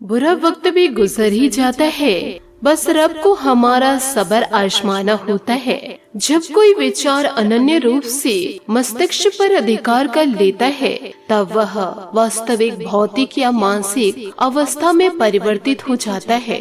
बुरा वक्त भी गुजर ही जाता है, बस रब को हमारा सब्र आजमाना होता है। जब कोई विचार अनन्य रूप से मस्तिष्क पर अधिकार कर लेता है, तब वह वास्तविक भौतिक या मानसिक अवस्था में परिवर्तित हो जाता है।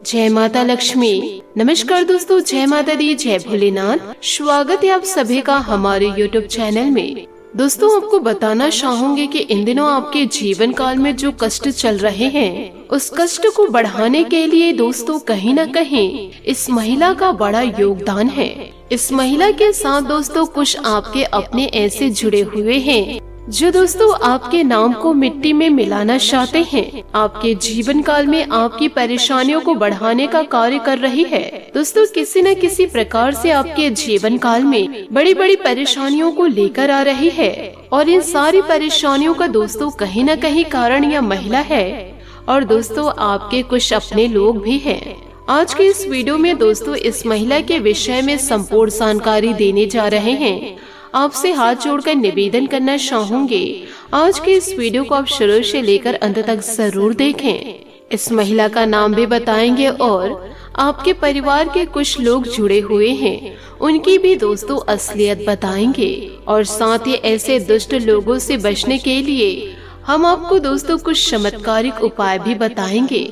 जय माता लक्ष्मी। नमस्कार दोस्तों, जय माता दी, जय भोलेनाथ। स्वागत है आप सभी का हमारे YouTube चैनल में। दोस्तों, आपको बताना चाहूंगी कि इन दिनों आपके जीवन काल में जो कष्ट चल रहे हैं, उस कष्ट को बढ़ाने के लिए दोस्तों कहीं न कहीं इस महिला का बड़ा योगदान है। इस महिला के साथ दोस्तों कुछ आपके अपने ऐसे जुड़े हुए हैं जो दोस्तों आपके नाम को मिट्टी में मिलाना चाहते हैं। आपके जीवन काल में आपकी परेशानियों को बढ़ाने का कार्य कर रही है। दोस्तों किसी न किसी प्रकार से आपके जीवन काल में बड़ी बड़ी परेशानियों को लेकर आ रही है, और इन सारी परेशानियों का दोस्तों कहीं न कहीं कारण यह महिला है, और दोस्तों आपके कुछ अपने लोग भी हैं। आज के इस वीडियो में दोस्तों इस महिला के विषय में संपूर्ण जानकारी देने जा रहे हैं। आपसे हाथ जोड़कर निवेदन करना चाहूंगे, आज के इस वीडियो को आप शुरू से लेकर अंत तक जरूर देखें। इस महिला का नाम भी बताएंगे और आपके परिवार के कुछ लोग जुड़े हुए हैं, उनकी भी दोस्तों असलियत बताएंगे, और साथ ही ऐसे दुष्ट लोगों से बचने के लिए हम आपको दोस्तों कुछ चमत्कारिक उपाय भी बताएंगे,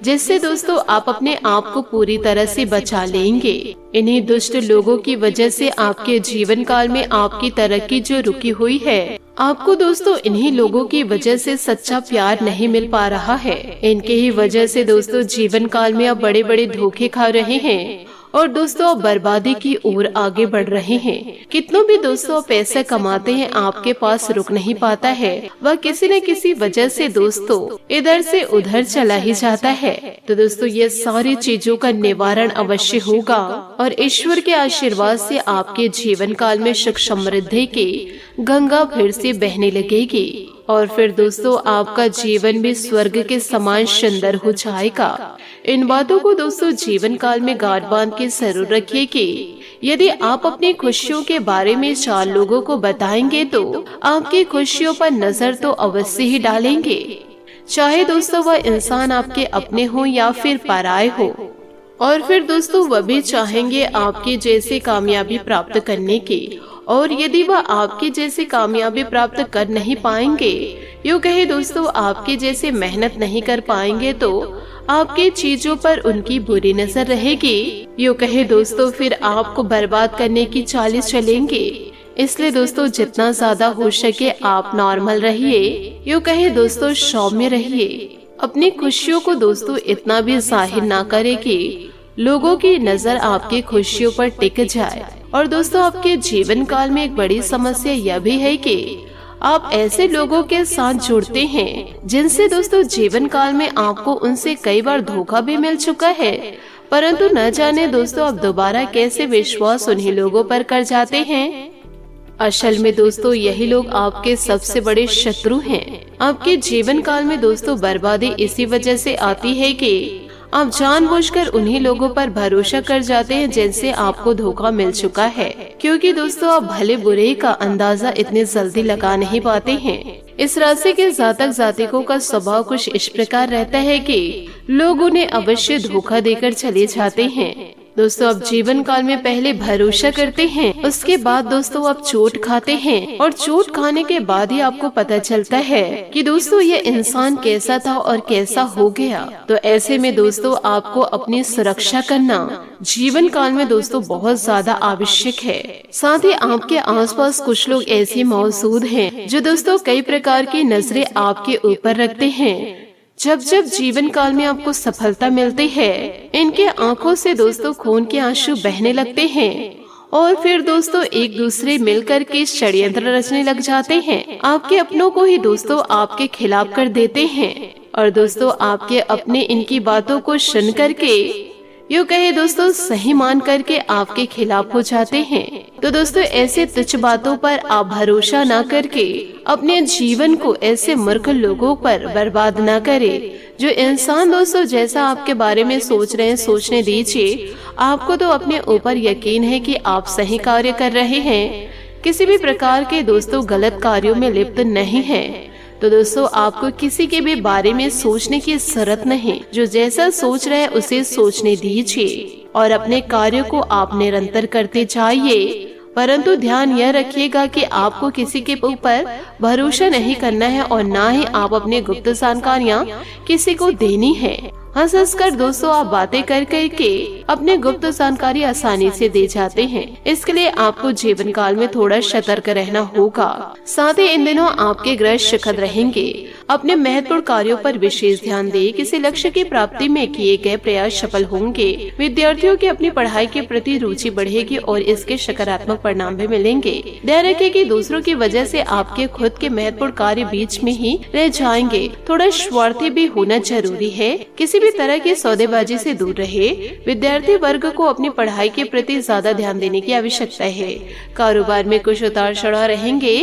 जिससे दोस्तों आप अपने आप को पूरी तरह से बचा लेंगे। इन्हीं दुष्ट लोगों की वजह से आपके जीवन काल में आपकी तरक्की जो रुकी हुई है, आपको दोस्तों इन्हीं लोगों की वजह से सच्चा प्यार नहीं मिल पा रहा है। इनके ही वजह से दोस्तों जीवन काल में आप बड़े बड़े धोखे खा रहे हैं, और दोस्तों आप बर्बादी की ओर आगे बढ़ रहे हैं। कितनों भी दोस्तों पैसे कमाते हैं, आपके पास रुक नहीं पाता है, वह किसी न किसी वजह से दोस्तों इधर से उधर चला ही जाता है। तो दोस्तों ये सारी चीजों का निवारण अवश्य होगा, और ईश्वर के आशीर्वाद से आपके जीवन काल में सुख समृद्धि की गंगा फिर से बहने लगेगी, और फिर दोस्तों आपका जीवन भी स्वर्ग के समान सुंदर हो जाएगा। इन बातों को दोस्तों जीवन काल में गांठ बांध के जरूर रखिए कि यदि आप अपनी खुशियों के बारे में 4 लोगों को बताएंगे तो आपकी खुशियों पर नजर तो अवश्य ही डालेंगे, चाहे दोस्तों वह इंसान आपके अपने हो या फिर पराये हो। और फिर दोस्तों वह भी चाहेंगे आपके जैसे कामयाबी प्राप्त करने की, और यदि वह आपके जैसे कामयाबी प्राप्त कर नहीं पाएंगे, यूँ कहे दोस्तों आपके जैसे मेहनत नहीं कर पाएंगे, तो आपके चीजों पर उनकी बुरी नजर रहेगी। यूँ कहे दोस्तों फिर आपको बर्बाद करने की चाल चलेंगे। इसलिए दोस्तों जितना ज्यादा हो सके आप नॉर्मल रहिए, यूँ कहे दोस्तों सौम्य रहिए। अपनी खुशियों को दोस्तों इतना भी जाहिर ना करे कि लोगों की नजर आपकी खुशियों पर टिक जाए। और दोस्तों आपके जीवन काल में एक बड़ी समस्या यह भी है कि आप ऐसे लोगों के साथ जुड़ते हैं जिनसे दोस्तों जीवन काल में आपको उनसे कई बार धोखा भी मिल चुका है, परंतु न जाने दोस्तों आप दोबारा कैसे विश्वास उन्हीं लोगों पर कर जाते हैं। असल में दोस्तों यही लोग आपके सबसे बड़े शत्रु हैं। आपके जीवन काल में दोस्तों बर्बादी इसी वजह से आती है कि आप जानबूझकर उन्हीं लोगों पर भरोसा कर जाते हैं जिनसे आपको धोखा मिल चुका है, क्योंकि दोस्तों आप भले बुरे का अंदाजा इतनी जल्दी लगा नहीं पाते हैं। इस राशि के जातक जातिकों का स्वभाव कुछ इस प्रकार रहता है कि लोग उन्हें अवश्य धोखा देकर चले जाते हैं। दोस्तों आप जीवन काल में पहले भरोसा करते हैं, उसके बाद दोस्तों आप चोट खाते हैं, और चोट खाने के बाद ही आपको पता चलता है कि दोस्तों ये इंसान कैसा था और कैसा हो गया। तो ऐसे में दोस्तों आपको अपनी सुरक्षा करना जीवन काल में दोस्तों बहुत ज्यादा आवश्यक है। साथ ही आपके आसपास कुछ लोग ऐसे मौजूद हैं जो दोस्तों कई प्रकार की नजरें आपके ऊपर रखते हैं। जब जब जीवन काल में आपको सफलता मिलती है, इनके आंखों से दोस्तों खून के आंसू बहने लगते हैं, और फिर दोस्तों एक दूसरे मिलकर के षड्यंत्र रचने लग जाते हैं। आपके अपनों को ही दोस्तों आपके खिलाफ कर देते हैं, और दोस्तों आपके अपने इनकी बातों को सुन करके यूँ कहे दोस्तों सही मान करके आपके खिलाफ हो जाते हैं। तो दोस्तों ऐसे तुच्छ बातों पर आप भरोसा न करके अपने जीवन को ऐसे मूर्ख लोगों पर बर्बाद न करें। जो इंसान दोस्तों जैसा आपके बारे में सोच रहे हैं सोचने दीजिए। आपको तो अपने ऊपर यकीन है कि आप सही कार्य कर रहे हैं, किसी भी प्रकार के दोस्तों गलत कार्यों में लिप्त नहीं है। तो दोस्तों आपको किसी के भी बारे में सोचने की जरूरत नहीं, जो जैसा सोच रहे उसे सोचने दीजिए और अपने कार्य को आप निरंतर करते जाइए। परंतु ध्यान यह रखिएगा कि आपको किसी के ऊपर भरोसा नहीं करना है और ना ही आप अपने गुप्त जानकारियाँ किसी को देनी है। हंस कर दोस्तों आप बातें कर के अपने गुप्त जानकारी आसानी से दे जाते हैं। इसके लिए आपको जीवन काल में थोड़ा सतर्क रहना होगा। साथ ही इन दिनों आपके ग्रह सुखद रहेंगे। अपने महत्वपूर्ण कार्यों पर विशेष ध्यान दें। किसी लक्ष्य की प्राप्ति में किए गए प्रयास सफल होंगे। विद्यार्थियों की अपनी पढ़ाई के प्रति रुचि बढ़ेगी और इसके सकारात्मक परिणाम भी मिलेंगे। ध्यान रखें कि दूसरों की वजह से आपके खुद के महत्वपूर्ण कार्य बीच में ही रह जाएंगे। थोड़ा स्वार्थी भी होना जरूरी है। किसी भी तरह की सौदेबाजी से दूर रहे। विद्यार्थी वर्ग को अपनी पढ़ाई के प्रति ज्यादा ध्यान देने की आवश्यकता है। कारोबार में कुछ उतार चढ़ाव रहेंगे,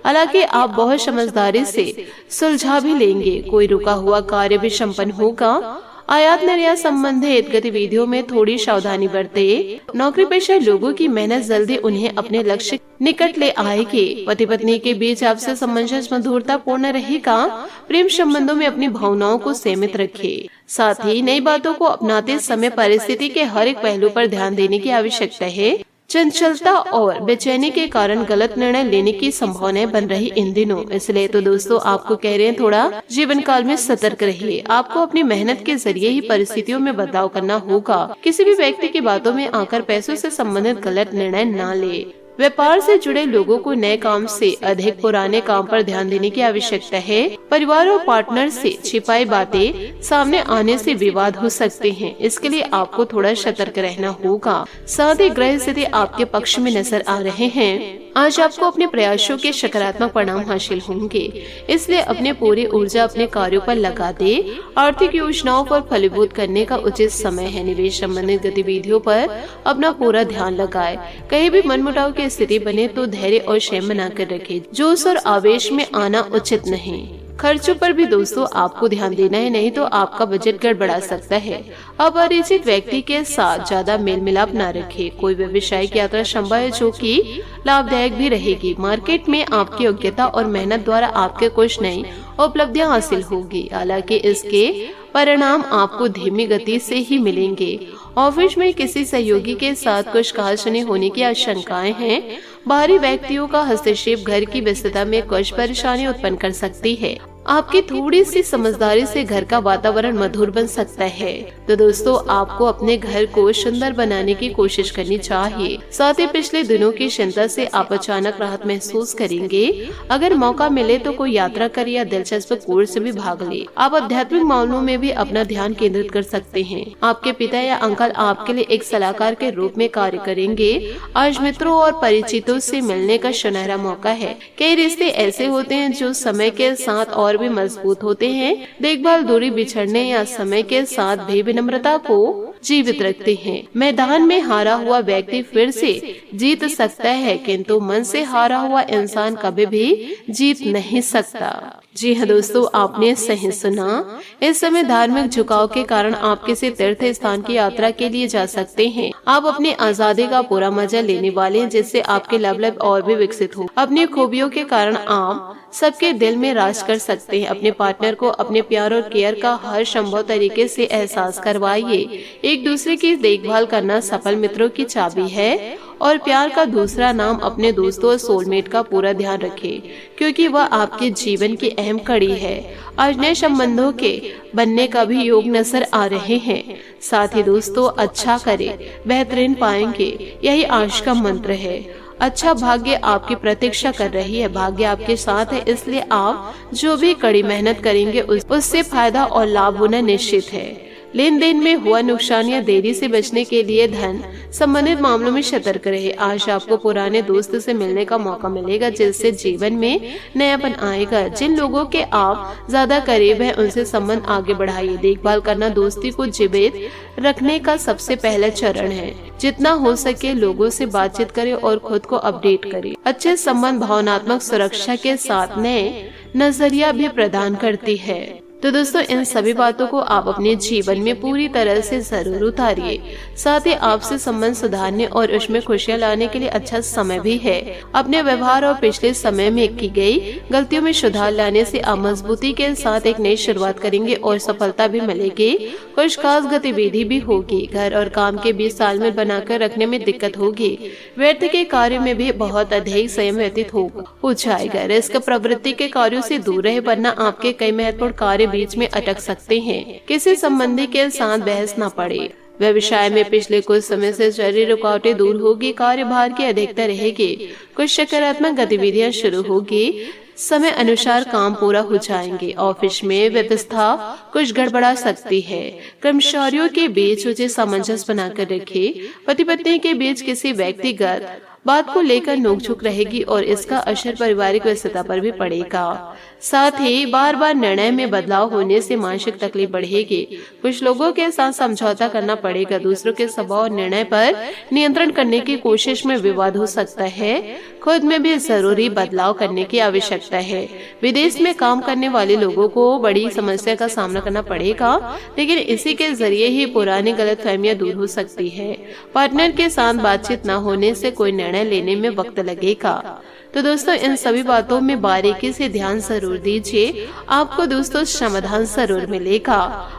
हालांकि आप बहुत समझदारी से सुलझा भी लेंगे। कोई रुका हुआ कार्य भी संपन्न होगा। आयात निर्यात संबंधित गतिविधियों में थोड़ी सावधानी बरते। नौकरी पेशा लोगों की मेहनत जल्दी उन्हें अपने लक्ष्य निकट ले आएगी। पति पत्नी के बीच आपसे सामंजस्य मधुरता पूर्ण रहेगा। प्रेम संबंधों में अपनी भावनाओं को सीमित रखें। साथ ही नई बातों को अपनाते समय परिस्थिति के हर एक पहलू पर ध्यान देने की आवश्यकता है। चंचलता और बेचैनी के कारण गलत निर्णय लेने की संभावनाएं बन रही इन दिनों। इसलिए तो दोस्तों आपको कह रहे हैं थोड़ा जीवन काल में सतर्क रहिए। आपको अपनी मेहनत के जरिए ही परिस्थितियों में बदलाव करना होगा। किसी भी व्यक्ति की बातों में आकर पैसों से संबंधित गलत निर्णय न ले। व्यापार से जुड़े लोगों को नए काम से अधिक पुराने काम पर ध्यान देने की आवश्यकता है। परिवार और पार्टनर से छिपाई बातें सामने आने से विवाद हो सकते हैं। इसके लिए आपको थोड़ा सतर्क रहना होगा। साथ ही ग्रह स्थिति आपके पक्ष में नजर आ रहे हैं। आज आपको अपने प्रयासों के सकारात्मक परिणाम हासिल होंगे। इसलिए अपने पूरी ऊर्जा अपने कार्यों पर लगा दे। आर्थिक योजनाओं पर फलीभूत करने का उचित समय है। निवेश संबंधित गतिविधियों पर अपना पूरा ध्यान लगाए। कहीं भी मनमुटाव की स्थिति बने तो धैर्य और संयम बनाकर रखें। जोश और आवेश में आना उचित नहीं। खर्चों पर भी दोस्तों आपको ध्यान देना है, नहीं तो आपका बजट गड़बड़ा सकता है। अपरिचित व्यक्ति के साथ ज्यादा मेल मिलाप न रखें। कोई व्यवसायिक यात्रा संभव है जो कि लाभदायक भी रहेगी। मार्केट में आपकी योग्यता और मेहनत द्वारा आपके कुछ नई उपलब्धियां हासिल होगी। हालांकि इसके परिणाम आपको धीमी गति से ही मिलेंगे। ऑफिस में किसी सहयोगी के साथ कुछ कहासुनी होने की आशंकाएं हैं। बाहरी व्यक्तियों का हस्तक्षेप घर की व्यस्तता में कुछ परेशानी उत्पन्न कर सकती है। आपकी थोड़ी सी समझदारी से घर का वातावरण मधुर बन सकता है। तो दोस्तों आपको अपने घर को सुंदर बनाने की कोशिश करनी चाहिए। साथ ही पिछले दिनों की चिंता से आप अचानक राहत महसूस करेंगे। अगर मौका मिले तो कोई यात्रा करे या दिलचस्प कोर्स भी भाग ले। आप आध्यात्मिक मामलों में भी अपना ध्यान केंद्रित कर सकते हैं। आपके पिता या अंकल आपके लिए एक सलाहकार के रूप में कार्य करेंगे। आज मित्रों और परिचितों से मिलने का सुनहरा मौका है। कई रिश्ते ऐसे होते हैं जो समय के साथ और भी मजबूत होते हैं। देखभाल, दूरी, बिछड़ने या समय के साथ भी विनम्रता को जीवित रखते हैं। मैदान में हारा हुआ व्यक्ति फिर से जीत सकता है, किंतु मन से हारा हुआ इंसान कभी भी जीत नहीं सकता। जी हाँ दोस्तों, आपने सही सुना। इस समय धार्मिक झुकाव के कारण आप किसी तीर्थ स्थान की यात्रा के लिए जा सकते हैं। आप अपनी आजादी का पूरा मजा लेने वाले हैं, जिससे आपके लव लाइफ और भी विकसित हो। अपनी खूबियों के कारण आप सबके दिल में राज कर सकते हैं। अपने पार्टनर को अपने प्यार और केयर का हर संभव तरीके से एहसास करवाइए। एक दूसरे की देखभाल करना सफल मित्रों की चाबी है और प्यार का दूसरा नाम अपने दोस्तों और सोलमेट का पूरा ध्यान रखें, क्योंकि वह आपके जीवन की अहम कड़ी है। आज नए संबंधों के बनने का भी योग नजर आ रहे हैं। साथ ही दोस्तों अच्छा करें, बेहतरीन पाएंगे, यही आज का मंत्र है। अच्छा भाग्य आपकी प्रतीक्षा कर रही है। भाग्य आपके साथ है, इसलिए आप जो भी कड़ी मेहनत करेंगे उससे फायदा और लाभ होना निश्चित है। लेन देन में हुआ नुकसान या देरी से बचने के लिए धन संबंधित मामलों में सतर्क रहे। आज आपको पुराने दोस्त से मिलने का मौका मिलेगा, जिससे जीवन में नयापन आएगा। जिन लोगों के आप ज्यादा करीब हैं उनसे संबंध आगे बढ़ाइए। देखभाल करना दोस्ती को जीवित रखने का सबसे पहला चरण है। जितना हो सके लोगों से बातचीत करें और खुद को अपडेट करें। अच्छे संबंध भावनात्मक सुरक्षा के साथ नए नजरिया भी प्रदान करती है। तो दोस्तों इन सभी बातों को आप अपने जीवन में पूरी तरह से जरूर उतारिए। साथ ही आपसे संबंध सुधारने और उसमें खुशियां लाने के लिए अच्छा समय भी है। अपने व्यवहार और पिछले समय में की गई गलतियों में सुधार लाने से आप मजबूती के साथ एक नई शुरुआत करेंगे और सफलता भी मिलेगी। कुछ खास गतिविधि भी होगी। घर और काम के बीच तालमेल बनाकर रखने में दिक्कत होगी। व्यर्थ के कार्य में भी बहुत अधिक संयम व्यतीत हो जाएगा। रिस्क प्रवृत्ति के कार्यों से दूर रहे, वरना आपके कई महत्वपूर्ण कार्य बीच में अटक सकते हैं। किसी संबंधी के साथ बहस न पड़े। व्यवसाय में पिछले कुछ समय से चल रही रुकावटें दूर होगी। कार्यभार की अधिकता रहेगी। कुछ सकारात्मक गतिविधियां शुरू होगी। समय अनुसार काम पूरा हो जाएंगे। ऑफिस में व्यवस्था कुछ गड़बड़ा सकती है। कर्मचारियों के बीच उचित सामंजस्य बनाकर रखें। पति पत्नी के बीच किसी व्यक्तिगत बात को लेकर नोकझोंक रहेगी और इसका असर पारिवारिक व्यस्तता पर भी पड़ेगा। साथ ही बार बार निर्णय में बदलाव होने से मानसिक तकलीफ बढ़ेगी। कुछ लोगों के साथ समझौता करना पड़ेगा। दूसरों के स्वभाव और निर्णय पर नियंत्रण करने की कोशिश में विवाद हो सकता है। खुद में भी जरूरी बदलाव करने की आवश्यकता है। विदेश में काम करने वाले लोगों को बड़ी समस्या का सामना करना पड़ेगा, लेकिन इसी के जरिए ही पुरानी गलतफहमियां दूर हो सकती है। पार्टनर के साथ बातचीत न होने से कोई निर्णय लेने में वक्त लगेगा। तो दोस्तों इन सभी बातों में बारीकी से ध्यान जरूर दीजिए। आपको दोस्तों समाधान जरूर मिलेगा।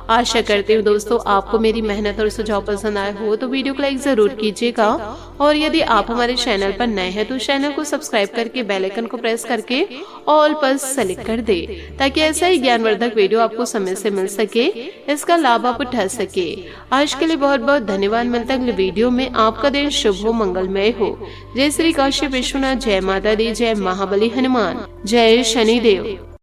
आशा करती हूँ दोस्तों आपको मेरी मेहनत और सुझाव पसंद आए हो तो वीडियो को लाइक जरूर कीजिएगा। और यदि आप हमारे चैनल पर नए हैं तो चैनल को सब्सक्राइब करके बेल आइकन को प्रेस करके ऑल पर सेलेक्ट कर दे, ताकि ऐसा ही ज्ञानवर्धक वीडियो आपको समय से मिल सके, इसका लाभ आप उठा सके। आज के लिए बहुत बहुत धन्यवाद। मिलता है अगले वीडियो में। आपका दिन शुभ हो, मंगलमय हो। जय श्री काशी विश्वनाथ, जय माता दी, जय महाबली हनुमान, जय शनिदेव।